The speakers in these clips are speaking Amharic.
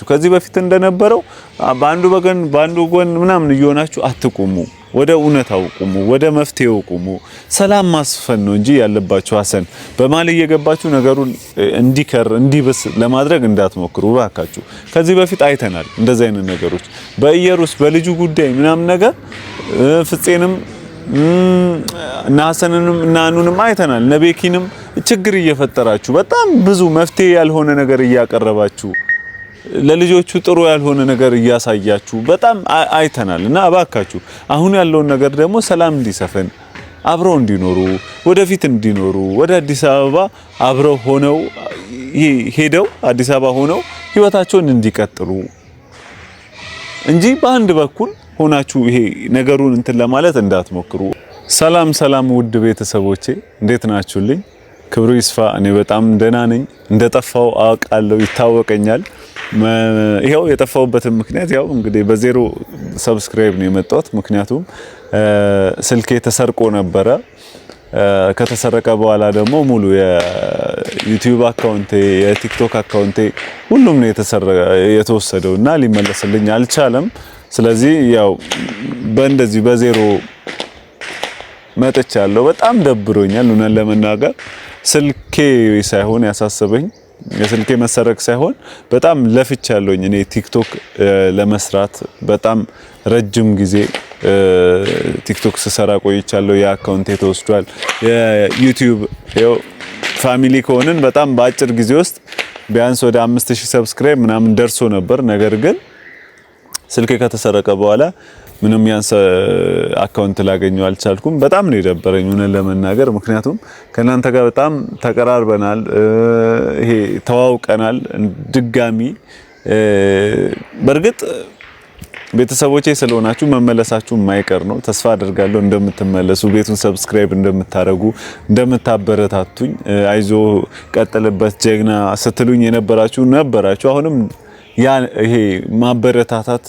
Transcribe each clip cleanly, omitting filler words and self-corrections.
ከዚህ በፊት እንደነበረው በአንዱ ጎን ምናምን እየሆናችሁ አትቁሙ። ወደ እውነታው ቁሙ፣ ወደ መፍትሄው ቁሙ። ሰላም ማስፈን ነው እንጂ ያለባችሁ ሐሰን በማል እየገባችሁ ነገሩን እንዲብስ ለማድረግ እንዳትሞክሩ ባካችሁ። ከዚህ በፊት አይተናል እንደዚህ አይነት ነገሮች በኢየሩስ በልጁ ጉዳይ ምናምን ነገር ፍፄንም እና ሐሰንንም እና አኑንም አይተናል። ነቤኪንም ችግር እየፈጠራችሁ በጣም ብዙ መፍትሄ ያልሆነ ነገር እያቀረባችሁ ለልጆቹ ጥሩ ያልሆነ ነገር እያሳያችሁ በጣም አይተናል። እና አባካችሁ አሁን ያለውን ነገር ደግሞ ሰላም እንዲሰፈን አብረው እንዲኖሩ ወደፊት እንዲኖሩ ወደ አዲስ አበባ አብረው ሆነው ሄደው አዲስ አበባ ሆነው ህይወታቸውን እንዲቀጥሉ እንጂ በአንድ በኩል ሆናችሁ ይሄ ነገሩን እንትን ለማለት እንዳትሞክሩ። ሰላም ውድ ቤተሰቦቼ እንዴት ናችሁልኝ? ክብሩ ይስፋ። እኔ በጣም ደህና ነኝ። እንደጠፋው አውቃለሁ፣ ይታወቀኛል። ይሄው የጠፋውበትን ምክንያት ያው እንግዲህ በዜሮ ሰብስክራይብ ነው የመጣሁት። ምክንያቱም ስልኬ ተሰርቆ ነበረ። ከተሰረቀ በኋላ ደግሞ ሙሉ የዩቲዩብ አካውንቴ የቲክቶክ አካውንቴ ሁሉም ነው የተወሰደውና ሊመለስልኝ አልቻለም። ስለዚህ ያው በእንደዚህ በዜሮ መጥቻለሁ። በጣም ደብሮኛል እውነት ለመናገር ስልኬ ሳይሆን ያሳሰበኝ የስልኬ መሰረቅ ሳይሆን በጣም ለፍቻለሁኝ እኔ ቲክቶክ ለመስራት በጣም ረጅም ጊዜ ቲክቶክ ስሰራ ቆይቻለሁ። ያ አካውንቴ ተወስዷል። የዩቲዩብ ፋሚሊ ከሆነን በጣም በአጭር ጊዜ ውስጥ ቢያንስ ወደ 5000 ሰብስክራይብ ምናምን ደርሶ ነበር። ነገር ግን ስልኬ ከተሰረቀ በኋላ ምንም ያንስ አካውንት ላገኘው አልቻልኩም። በጣም ነው የደበረኝ እውነት ለመናገር ምክንያቱም ከናንተ ጋር በጣም ተቀራርበናል፣ ይሄ ተዋውቀናል ድጋሚ። በርግጥ ቤተሰቦቼ ስለሆናችሁ መመለሳችሁ የማይቀር ነው። ተስፋ አደርጋለሁ እንደምትመለሱ፣ ቤቱን ሰብስክራይብ እንደምታረጉ፣ እንደምታበረታቱኝ፣ አይዞ ቀጥልበት ጀግና ስትሉኝ ነበራችሁ። አሁንም ያ ይሄ ማበረታታት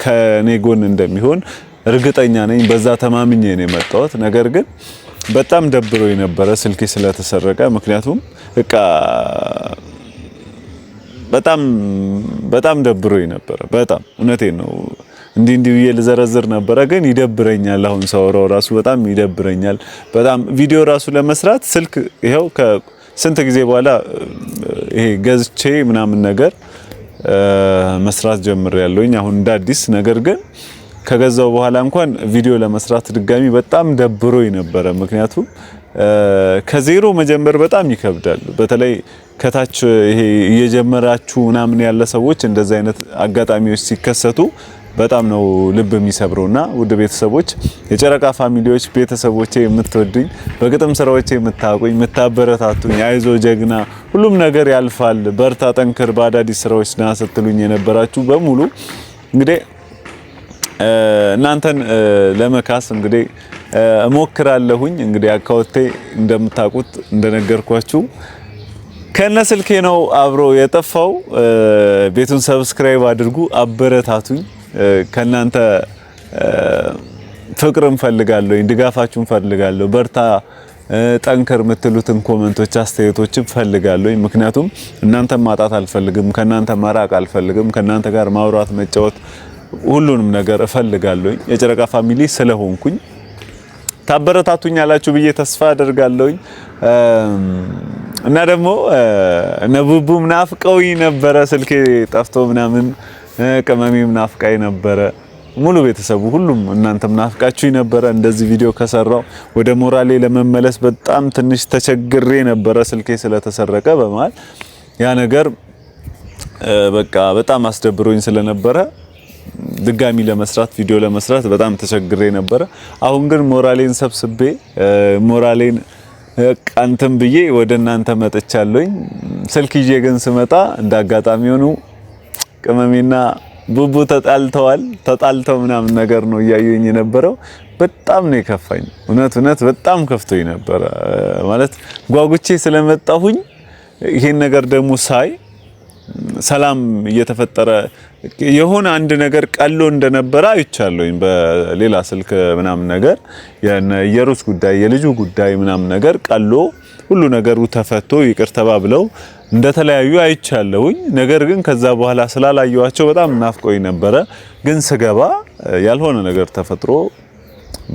ከኔ ጎን እንደሚሆን እርግጠኛ ነኝ። በዛ ተማምኜ ነው የመጣሁት። ነገር ግን በጣም ደብሮኝ ነበረ ስልኬ ስለተሰረቀ። ምክንያቱም በቃ በጣም ደብሮኝ ነበረ። በጣም እውነቴን ነው። እንዲህ ብዬ ልዘረዝር ነበረ ግን ይደብረኛል። አሁን ሳወራው ራሱ በጣም ይደብረኛል። በጣም ቪዲዮ ራሱ ለመስራት ስልክ ይሄው ከስንት ጊዜ በኋላ ይሄ ገዝቼ ምናምን ነገር መስራት ጀምሬያለሁኝ አሁን እንደ አዲስ። ነገር ግን ከገዛው በኋላ እንኳን ቪዲዮ ለመስራት ድጋሚ በጣም ደብሮኝ ነበረ። ምክንያቱም ከዜሮ መጀመር በጣም ይከብዳል። በተለይ ከታች ይሄ እየጀመራችሁ ምናምን ያለ ሰዎች እንደዚህ አይነት አጋጣሚዎች ሲከሰቱ በጣም ነው ልብ የሚሰብረውና ውድ ቤተሰቦች የጨረቃ ፋሚሊዎች ቤተሰቦቼ የምትወዱኝ በግጥም ስራዎቼ የምታውቁኝ የምታበረታቱኝ አይዞ ጀግና ሁሉም ነገር ያልፋል በርታ ጠንክር በአዳዲስ ስራዎች ና ስትሉኝ የነበራችሁ በሙሉ እንግዲህ እናንተን ለመካስ እንግዲህ እሞክራለሁኝ። እንግዲህ አካውንቴ እንደምታውቁት እንደነገርኳችሁ ከነ ስልኬ ነው አብሮ የጠፋው። ቤቱን ሰብስክራይብ አድርጉ፣ አበረታቱኝ። ከናንተ ፍቅርን ፈልጋለሁ፣ ድጋፋችሁን ፈልጋለሁ። በርታ ጠንከር የምትሉትን ኮሜንቶች አስተያየቶችን ፈልጋለሁ። ምክንያቱም እናንተ ማጣት አልፈልግም፣ ከናንተ መራቅ አልፈልግም። ከናንተ ጋር ማውራት መጫወት ሁሉንም ነገር እፈልጋለሁ። የጨረቃ ፋሚሊ ስለሆንኩኝ ታበረታቱኛላችሁ ብዬ ተስፋ አደርጋለሁ። እና ደግሞ ነቡቡም ናፍቀውኝ ነበረ ስልኬ ጠፍቶ ምናምን ቅመሜም ናፍቃይ ነበረ። ሙሉ ቤተሰቡ ሁሉም እናንተም ናፍቃችሁኝ ነበረ። እንደዚህ ቪዲዮ ከሰራው ወደ ሞራሌ ለመመለስ በጣም ትንሽ ተቸግሬ ነበረ ስልኬ ስለተሰረቀ በመሃል ያ ነገር በቃ በጣም አስደብሮኝ ስለነበረ ድጋሚ ለመስራት ቪዲዮ ለመስራት በጣም ተቸግሬ ነበረ። አሁን ግን ሞራሌን ሰብስቤ ሞራሌን ቃንተም ብዬ ወደ እናንተ መጥቻለሁኝ። ስልክ ይዤ ግን ስመጣ እንዳጋጣሚ ሆኖ ቅመሜና ቡቡ ተጣልተው ምናምን ነገር ነው እያየኝ የነበረው። በጣም ነው የከፋኝ። እውነት በጣም ከፍቶኝ ነበር ማለት ጓጉቼ ስለመጣሁኝ ይሄን ነገር ደግሞ ሳይ ሰላም እየተፈጠረ የሆነ አንድ ነገር ቀሎ እንደነበረ አይቻለሁኝ በሌላ ስልክ ምናምን ነገር የኢየሩስ ጉዳይ የልጁ ጉዳይ ምናምን ነገር ቀሎ ሁሉ ነገሩ ተፈቶ ይቅር ተባብለው እንደተለያዩ አይቻለሁኝ። ነገር ግን ከዛ በኋላ ስላላየዋቸው በጣም ናፍቆኝ ነበረ። ግን ስገባ ያልሆነ ነገር ተፈጥሮ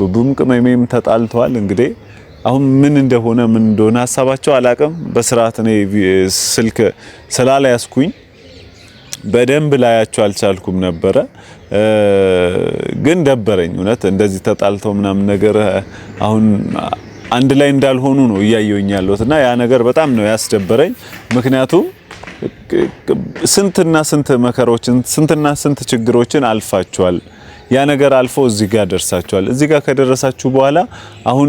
ቡቡም ቅመሜም ተጣልተዋል። እንግዲህ አሁን ምን እንደሆነ ሐሳባቸው አላቅም። በስርዓት እኔ ስልክ ስላላያስኩኝ በደንብ ላያቸው አልቻልኩም ነበረ። ግን ደበረኝ እውነት እንደዚህ ተጣልተው ምናምን ነገር አሁን አንድ ላይ እንዳልሆኑ ነው እያየሁኝ ያለሁትና ያ ነገር በጣም ነው ያስደበረኝ። ምክንያቱም ስንትና ስንት መከራዎችን ስንትና ስንት ችግሮችን አልፋቸዋል። ያ ነገር አልፎ እዚህ ጋር ደርሳቸዋል። እዚህ ጋር ከደረሳችሁ በኋላ አሁን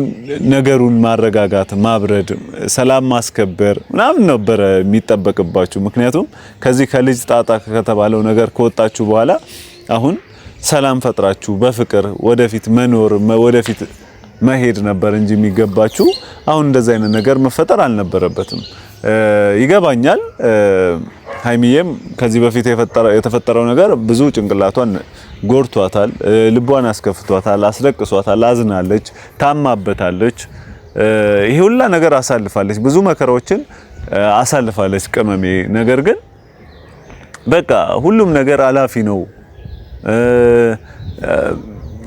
ነገሩን ማረጋጋት፣ ማብረድ፣ ሰላም ማስከበር ምናምን ነበር የሚጠበቅባችሁ። ምክንያቱም ከዚህ ከልጅ ጣጣ ከተባለው ነገር ከወጣችሁ በኋላ አሁን ሰላም ፈጥራችሁ በፍቅር ወደፊት መኖር ወደፊት መሄድ ነበር እንጂ የሚገባችሁ አሁን እንደዛ አይነት ነገር መፈጠር አልነበረበትም። ይገባኛል። ሃይሚዬም ከዚህ በፊት የተፈጠረው ነገር ብዙ ጭንቅላቷን ጎርቷታል፣ ልቧን አስከፍቷታል፣ አስለቅሷታል፣ አዝናለች፣ ታማበታለች። ይሄ ሁላ ነገር አሳልፋለች፣ ብዙ መከራዎችን አሳልፋለች ቅመሜ። ነገር ግን በቃ ሁሉም ነገር አላፊ ነው።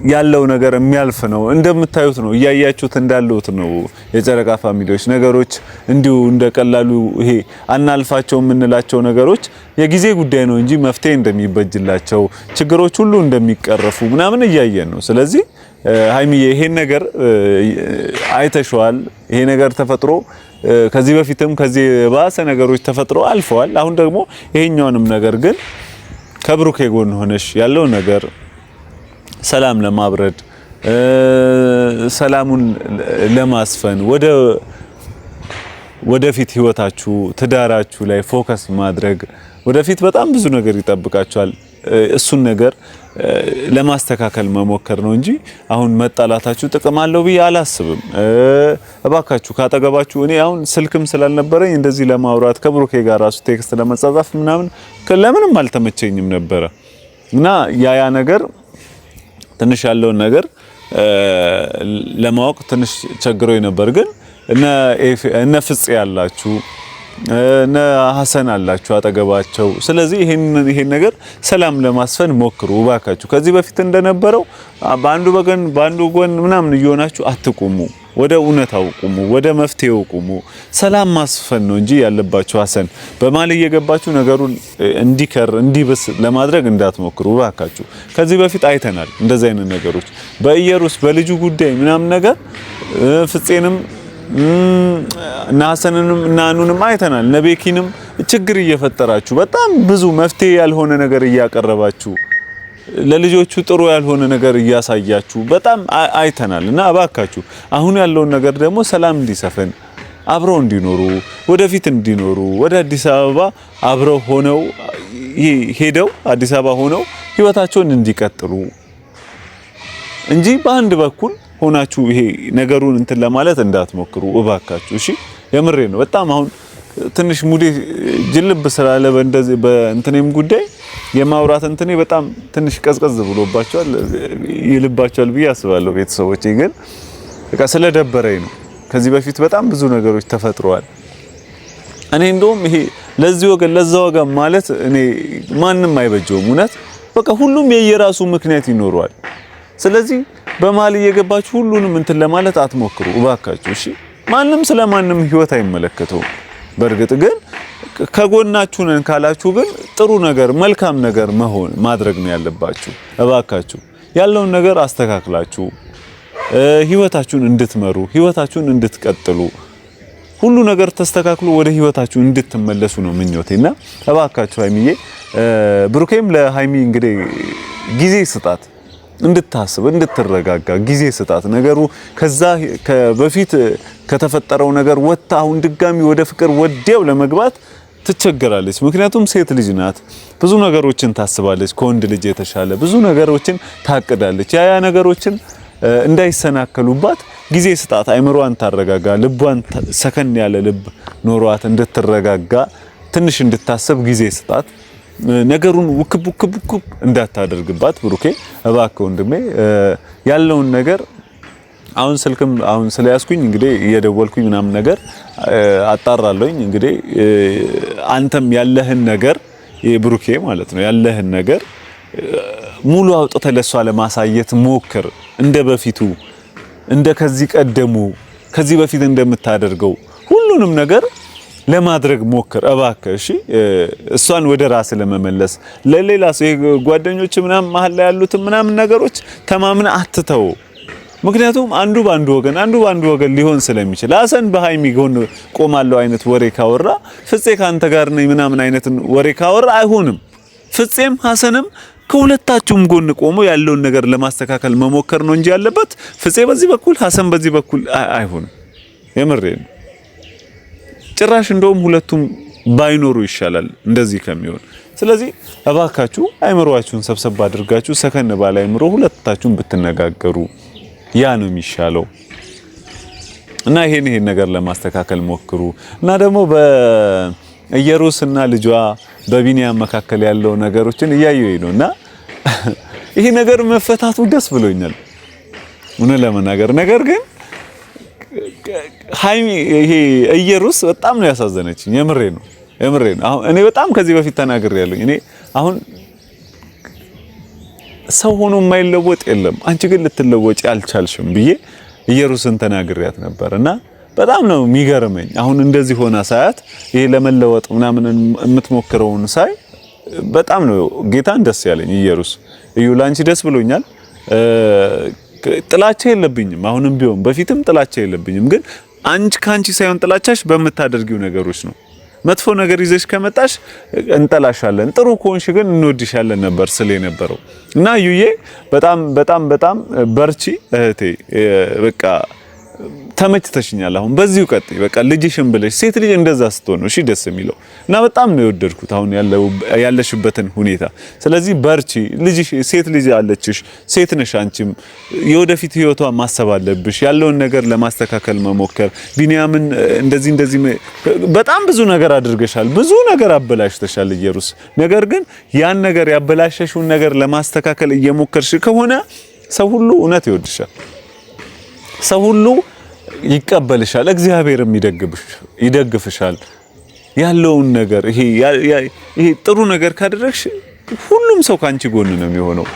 ያለው ነገር የሚያልፍ ነው። እንደምታዩት ነው፣ እያያችሁት እንዳሉት ነው። የጨረቃ ፋሚሊዎች ነገሮች እንዲሁ እንደቀላሉ ይሄ አናልፋቸው የምንላቸው ነገሮች የጊዜ ጉዳይ ነው እንጂ መፍትሄ እንደሚበጅላቸው ችግሮች ሁሉ እንደሚቀረፉ ምናምን እያየን ነው። ስለዚህ ሃይሚዬ ይሄን ነገር አይተሽዋል። ይሄ ነገር ተፈጥሮ ከዚህ በፊትም ከዚህ ባሰ ነገሮች ተፈጥሮ አልፈዋል። አሁን ደግሞ ይሄኛውንም ነገር ግን ከብሩኬ ጎን ሆነሽ ያለው ነገር ሰላም ለማብረድ ሰላሙን ለማስፈን ወደፊት ህይወታችሁ ትዳራችሁ ላይ ፎከስ ማድረግ ወደፊት በጣም ብዙ ነገር ይጠብቃችኋል። እሱን ነገር ለማስተካከል መሞከር ነው እንጂ አሁን መጣላታችሁ ጥቅም አለው ብዬ አላስብም። እባካችሁ ካጠገባችሁ እኔ አሁን ስልክም ስላልነበረኝ እንደዚህ ለማውራት ከብሩኬ ጋር ራሱ ቴክስት ለመጻጻፍ ምናምን ለምንም አልተመቸኝም ነበረ እና ያ ነገር ትንሽ ያለውን ነገር ለማወቅ ትንሽ ቸግሮኝ ነበር። ግን እነ ፍፄ ያላችሁ እነ ሐሰን አላችሁ አጠገባቸው። ስለዚህ ይሄን ነገር ሰላም ለማስፈን ሞክሩ እባካችሁ። ከዚህ በፊት እንደነበረው በአንዱ ጎን ምናምን እየሆናችሁ አትቁሙ። ወደ እውነታው ቁሙ፣ ወደ መፍትሄው ቁሙ። ሰላም ማስፈን ነው እንጂ ያለባችሁ ሐሰን በማል እየገባችሁ ነገሩን እንዲብስ ለማድረግ እንዳትሞክሩ እባካችሁ። ከዚህ በፊት አይተናል እንደዚህ አይነት ነገሮች በኢየሩስ በልጁ ጉዳይ ምናምን ነገር ፍፄንም እና ሐሰንንም እና አኑንም አይተናል። ነቤኪንም ችግር እየፈጠራችሁ በጣም ብዙ መፍትሄ ያልሆነ ነገር እያቀረባችሁ ለልጆቹ ጥሩ ያልሆነ ነገር እያሳያችሁ በጣም አይተናል እና እባካችሁ አሁን ያለውን ነገር ደግሞ ሰላም እንዲሰፈን አብረው እንዲኖሩ ወደፊት እንዲኖሩ ወደ አዲስ አበባ አብረው ሆነው ሄደው አዲስ አበባ ሆነው ህይወታቸውን እንዲቀጥሉ እንጂ በአንድ በኩል ሆናችሁ ይሄ ነገሩን እንትን ለማለት እንዳትሞክሩ እባካችሁ። እሺ የምሬ ነው። በጣም አሁን ትንሽ ሙዴ ጅልብ ስላለ በእንደዚህ በእንትኔም ጉዳይ የማውራት እንትኔ በጣም ትንሽ ቀዝቀዝ ብሎባቸዋል ይልባቸዋል ብዬ አስባለሁ። ቤተሰቦቼ ግን በቃ ስለደበረኝ ነው። ከዚህ በፊት በጣም ብዙ ነገሮች ተፈጥረዋል። እኔ እንደውም ይሄ ለዚህ ወገን ለዛ ወገን ማለት እኔ ማንም አይበጀውም። እውነት በቃ ሁሉም የየራሱ ምክንያት ይኖረዋል። ስለዚህ በመሀል እየገባችሁ ሁሉንም እንትን ለማለት አትሞክሩ እባካችሁ። እሺ ማንም ስለማንም ህይወት አይመለከተውም። በእርግጥ ግን ከጎናችሁ ነን ካላችሁ ግን ጥሩ ነገር መልካም ነገር ማድረግ ነው ያለባችሁ። እባካችሁ ያለውን ነገር አስተካክላችሁ ህይወታችሁን እንድትመሩ ህይወታችሁን እንድትቀጥሉ ሁሉ ነገር ተስተካክሎ ወደ ህይወታችሁ እንድትመለሱ ነው ምኞቴና እባካችሁ ሃይሚዬ ብሩኬም ለሃይሚ እንግዲህ ጊዜ ስጣት፣ እንድታስብ እንድትረጋጋ ጊዜ ስጣት። ነገሩ ከዛ በፊት ከተፈጠረው ነገር ወጣ አሁን ድጋሚ ወደ ፍቅር ወዲያው ለመግባት ትቸገራለች። ምክንያቱም ሴት ልጅ ናት። ብዙ ነገሮችን ታስባለች። ከወንድ ልጅ የተሻለ ብዙ ነገሮችን ታቅዳለች። ያ ነገሮችን እንዳይሰናከሉባት ጊዜ ስጣት። አይምሮዋን ታረጋጋ። ልቧን ሰከን ያለ ልብ ኖሯት እንድትረጋጋ ትንሽ እንድታስብ ጊዜ ስጣት። ነገሩን ውክብ እንዳታደርግባት ብሩኬ እባክህ ወንድሜ ያለውን ነገር አሁን ስልክም አሁን ስለያዝኩኝ እንግዲህ እየደወልኩኝ ምናምን ነገር አጣራለሁኝ። እንግዲህ አንተም ያለህን ነገር የብሩኬ ማለት ነው ያለህን ነገር ሙሉ አውጥተህ ለሷ ለማሳየት ሞክር። እንደ በፊቱ እንደ ከዚህ ቀደሙ ከዚህ በፊት እንደምታደርገው ሁሉንም ነገር ለማድረግ ሞክር እባክህ። እሺ እሷን ወደ ራስ ለመመለስ ለሌላ ሰው ጓደኞች ምናምን መሀል ላይ ያሉት ምናምን ነገሮች ተማምነ አትተው። ምክንያቱም አንዱ ባንዱ ወገን ሊሆን ስለሚችል ሀሰን በሃይሚ ጎን ቆማለው አይነት ወሬ ካወራ ፍፄ ካንተ ጋር ነኝ ምናምን አይነት ወሬ ካወራ አይሆንም። ፍፄም ሀሰንም ከሁለታችሁም ጎን ቆሞ ያለውን ነገር ለማስተካከል መሞከር ነው እንጂ ያለበት ፍፄ በዚህ በኩል ሀሰን በዚህ በኩል አይሆንም። የምሬን ጭራሽ እንደውም ሁለቱም ባይኖሩ ይሻላል እንደዚህ ከሚሆን። ስለዚህ እባካችሁ አይምሮአችሁን ሰብሰብ አድርጋችሁ ሰከን ባለ አይምሮ ሁለታችሁም ብትነጋገሩ ያ ነው የሚሻለው። እና ይሄን ነገር ለማስተካከል ሞክሩ። እና ደግሞ በኢየሩስና ልጇ በቢኒያም መካከል ያለው ነገሮችን እያየሁኝ ነውና ይሄ ነገር መፈታቱ ደስ ብሎኛል እውነት ለመናገር። ነገር ግን ሃይሚ ይሄ ኢየሩስ በጣም ነው ያሳዘነችኝ። የምሬ ነው። አሁን እኔ በጣም ከዚህ በፊት ተናግሬያለሁ። እኔ አሁን ሰው ሆኖ የማይለወጥ የለም፣ አንቺ ግን ልትለወጪ አልቻልሽም ብዬ ኢየሩስን ተናግሬያት ነበርና በጣም ነው የሚገርመኝ። አሁን እንደዚህ ሆና ሳያት ይሄ ለመለወጥ ምናምን የምትሞክረውን ሳይ በጣም ነው ጌታን ደስ ያለኝ። ኢየሩስ እዩ ላንቺ ደስ ብሎኛል። ጥላቻ የለብኝም አሁንም ቢሆን በፊትም ጥላቻ የለብኝም። ግን ካንቺ ሳይሆን ጥላቻሽ በምታደርጊው ነገሮች ነው። መጥፎ ነገር ይዘሽ ከመጣሽ እንጠላሻለን፣ ጥሩ ከሆንሽ ግን እንወድሻለን ነበር ስለ ነበረው እና ዩዬ በጣም በርቺ እህቴ። በቃ ተመችተሽኛል። አሁን በዚሁ ቀጥይ። በቃ ልጅሽን ብለሽ ሴት ልጅ እንደዛ ስትሆን ነው እሺ ደስ የሚለው እና በጣም ነው የወደድኩት አሁን ያለሽበትን ሁኔታ። ስለዚህ በርቺ። ልጅሽ ሴት ልጅ አለችሽ፣ ሴት ነሽ። አንቺም የወደፊት ህይወቷ ማሰብ አለብሽ፣ ያለውን ነገር ለማስተካከል መሞከር። ቢኒያምን እንደዚህ በጣም ብዙ ነገር አድርገሻል፣ ብዙ ነገር አበላሽተሻል ኢየሩስ። ነገር ግን ያን ነገር ያበላሸሽውን ነገር ለማስተካከል እየሞከርሽ ከሆነ ሰው ሁሉ እውነት ይወድሻል፣ ሰው ሁሉ ይቀበልሻል፣ እግዚአብሔርም ይደግፍሻል። ያለውን ነገር ይሄ ጥሩ ነገር ካደረግሽ ሁሉም ሰው ካንቺ ጎን ነው የሚሆነው።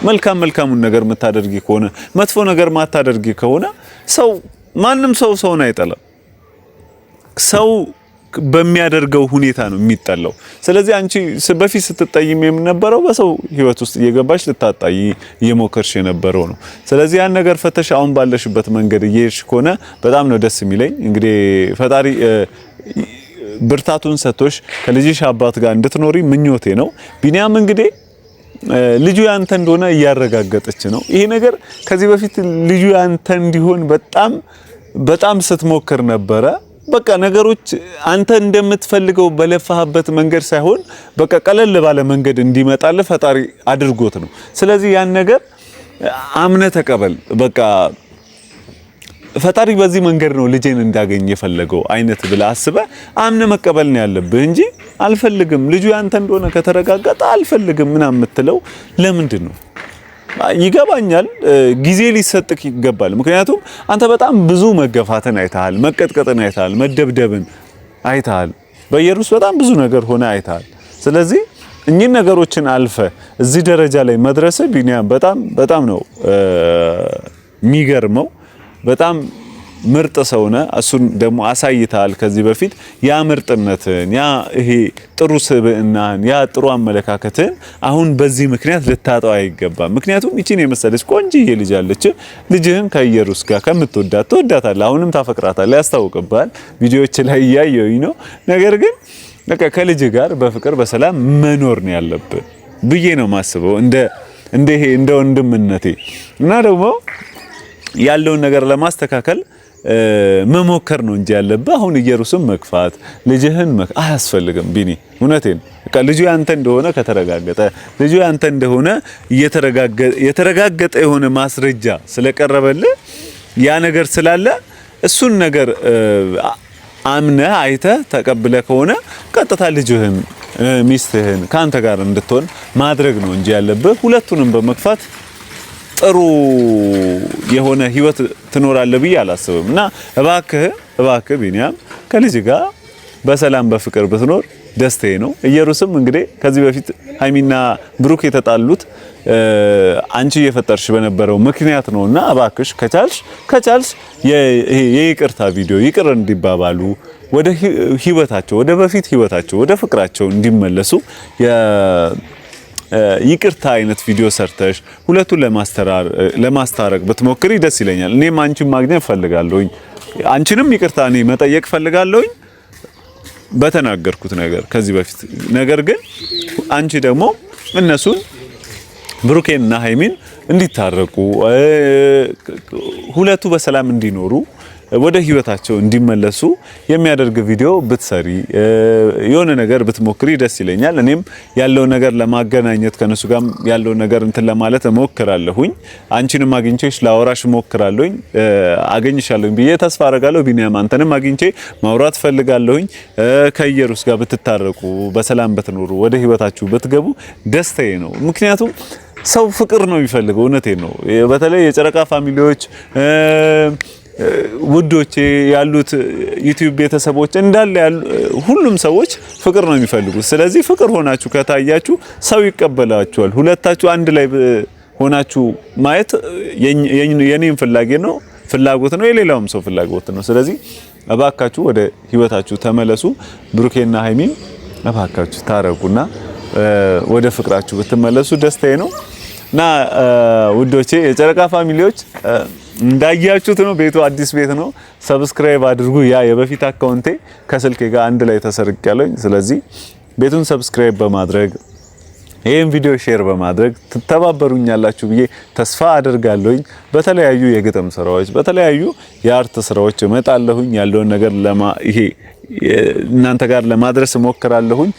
መልካሙን ነገር የምታደርጊ ከሆነ መጥፎ ነገር ማታደርጊ ከሆነ ማንም ሰውን አይጠላም። ሰው በሚያደርገው ሁኔታ ነው የሚጠላው። ስለዚህ አንቺ በፊት ስትጠይም የነበረው በሰው ህይወት ውስጥ እየገባሽ ልታጣይ እየሞከርሽ የነበረው ነው። ስለዚህ ያን ነገር ፈተሽ አሁን ባለሽበት መንገድ እየሄድሽ ከሆነ በጣም ነው ደስ የሚለኝ። እንግዲህ ፈጣሪ ብርታቱን ሰጥቶሽ ከልጅሽ አባት ጋር እንድትኖሪ ምኞቴ ነው። ቢኒያም እንግዲህ ልጁ ያንተ እንደሆነ እያረጋገጠች ነው። ይሄ ነገር ከዚህ በፊት ልጁ ያንተ እንዲሆን በጣም ስትሞክር ነበረ። በቃ ነገሮች አንተ እንደምትፈልገው በለፋህበት መንገድ ሳይሆን በቃ ቀለል ባለ መንገድ እንዲመጣልህ ፈጣሪ አድርጎት ነው። ስለዚህ ያን ነገር አምነ ተቀበል። በቃ ፈጣሪ በዚህ መንገድ ነው ልጄን እንዳገኝ የፈለገው አይነት ብለህ አስበህ አምነ መቀበል ነው ያለብህ እንጂ አልፈልግም ልጁ ያንተ እንደሆነ ከተረጋገጠ አልፈልግም ምናምን የምትለው ለምንድን ነው? ይገባኛል። ጊዜ ሊሰጥክ ይገባል። ምክንያቱም አንተ በጣም ብዙ መገፋትን አይተሃል፣ መቀጥቀጥን አይተሃል፣ መደብደብን አይተሃል። በኢየሩስ በጣም ብዙ ነገር ሆነ አይተሃል። ስለዚህ እኚህን ነገሮችን አልፈ እዚህ ደረጃ ላይ መድረስ ቢኒያም በጣም ነው የሚገርመው። በጣም ምርጥ ሰው ነህ። እሱን ደግሞ አሳይተሃል ከዚህ በፊት ያ ምርጥነትን ያ ይሄ ጥሩ ስብዕናን ያ ጥሩ አመለካከትን አሁን በዚህ ምክንያት ልታጣው አይገባም። ምክንያቱም እቺን የመሰለች ቆንጆዬ ልጅ አለች። ልጅህን ከኢየሩስ ጋር ከምትወዳት ትወዳታለህ፣ አሁንም ታፈቅራታለህ፣ ያስታውቅብሃል። ቪዲዮዎች ላይ እያየሁኝ ነው። ነገር ግን በቃ ከልጅ ጋር በፍቅር በሰላም መኖር ነው ያለብህ ብዬ ነው ማስበው እንደ ወንድምነቴ እና ደግሞ ያለውን ነገር ለማስተካከል መሞከር ነው እንጂ ያለብህ አሁን ኢየሩስም መግፋት ልጅህን አያስፈልግም። ቢኒ እውነቴን በቃ ልጁ ያንተ እንደሆነ ከተረጋገጠ ልጁ ያንተ እንደሆነ የተረጋገጠ የሆነ ማስረጃ ስለቀረበልህ ያ ነገር ስላለ እሱን ነገር አምነህ አይተህ ተቀብለህ ከሆነ ቀጥታ ልጅህን ሚስትህን ካንተ ጋር እንድትሆን ማድረግ ነው እንጂ ያለብህ ሁለቱንም በመግፋት ጥሩ የሆነ ህይወት ትኖራለህ ብዬ አላስብም። እና እባክህ ቢኒያም ከልጅ ጋር በሰላም በፍቅር ብትኖር ደስታዬ ነው። ኢየሩስም እንግዲህ ከዚህ በፊት ሃይሚና ብሩክ የተጣሉት አንቺ እየፈጠርሽ በነበረው ምክንያት ነውና እባክሽ ከቻልሽ የይቅርታ ቪዲዮ ይቅር እንዲባባሉ ወደ ህይወታቸው ወደ በፊት ህይወታቸው ወደ ፍቅራቸው እንዲመለሱ ይቅርታ አይነት ቪዲዮ ሰርተሽ ሁለቱን ለማስታረቅ ብትሞክሪ ደስ ይለኛል። እኔም አንቺን ማግኘት ፈልጋለሁኝ፣ አንቺንም ይቅርታ እኔ መጠየቅ ፈልጋለሁኝ በተናገርኩት ነገር ከዚህ በፊት። ነገር ግን አንቺ ደግሞ እነሱን ብሩኬንና ሃይሚን እንዲታረቁ ሁለቱ በሰላም እንዲኖሩ ወደ ህይወታቸው እንዲመለሱ የሚያደርግ ቪዲዮ ብትሰሪ የሆነ ነገር ብትሞክሪ ደስ ይለኛል። እኔም ያለው ነገር ለማገናኘት ከነሱ ጋር ያለው ነገር እንትን ለማለት እሞክራለሁኝ። አንቺንም አግኝቼሽ ላወራሽ እሞክራለሁኝ። አገኝሻለሁኝ ብዬ ተስፋ አደርጋለሁ። ቢኒያም አንተንም አግኝቼ ማውራት ፈልጋለሁኝ። ከኢየሩስ ጋር ብትታረቁ በሰላም ብትኖሩ ወደ ህይወታችሁ ብትገቡ ደስታዬ ነው። ምክንያቱም ሰው ፍቅር ነው የሚፈልገው። እውነቴን ነው። በተለይ የጨረቃ ፋሚሊዎች ውዶቼ ያሉት ዩቲዩብ ቤተሰቦች እንዳለ ሁሉም ሰዎች ፍቅር ነው የሚፈልጉት። ስለዚህ ፍቅር ሆናችሁ ከታያችሁ ሰው ይቀበላችኋል። ሁለታችሁ አንድ ላይ ሆናችሁ ማየት የኔም ፍላጎት ነው የሌላውም ሰው ፍላጎት ነው። ስለዚህ እባካችሁ ወደ ህይወታችሁ ተመለሱ። ብሩኬና ሃይሚን እባካችሁ ታረቁና ወደ ፍቅራችሁ ብትመለሱ ደስታዬ ነው። እና ውዶቼ የጨረቃ ፋሚሊዎች እንዳያችሁት ነው፣ ቤቱ አዲስ ቤት ነው። ሰብስክራይብ አድርጉ። ያ የበፊት አካውንቴ ከስልኬ ጋር አንድ ላይ ተሰርቄያለሁ። ስለዚህ ቤቱን ሰብስክራይብ በማድረግ ይሄን ቪዲዮ ሼር በማድረግ ትተባበሩኛላችሁ ብዬ ተስፋ አደርጋለሁኝ። በተለያዩ የግጥም ስራዎች፣ በተለያዩ የአርት ስራዎች እመጣለሁኝ። ያለውን ነገር ይሄ እናንተ ጋር ለማድረስ እሞክራለሁኝ።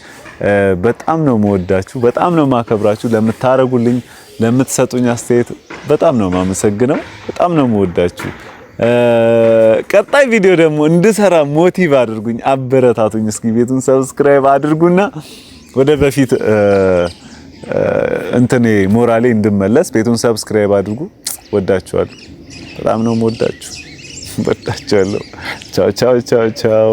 በጣም ነው የምወዳችሁ፣ በጣም ነው የማከብራችሁ። ለምታረጉልኝ ለምትሰጡኝ አስተያየት በጣም ነው የማመሰግነው። በጣም ነው የምወዳችሁ። ቀጣይ ቪዲዮ ደግሞ እንድሰራ ሞቲቭ አድርጉኝ፣ አበረታቱኝ። እስኪ ቤቱን ሰብስክራይብ አድርጉና ወደ በፊት ሞራሌ እንድመለስ ቤቱን ሰብስክራይብ አድርጉ። ወዳችኋለሁ። በጣም ነው የምወዳችሁ። ወዳችኋለሁ። ቻው ቻው ቻው ቻው።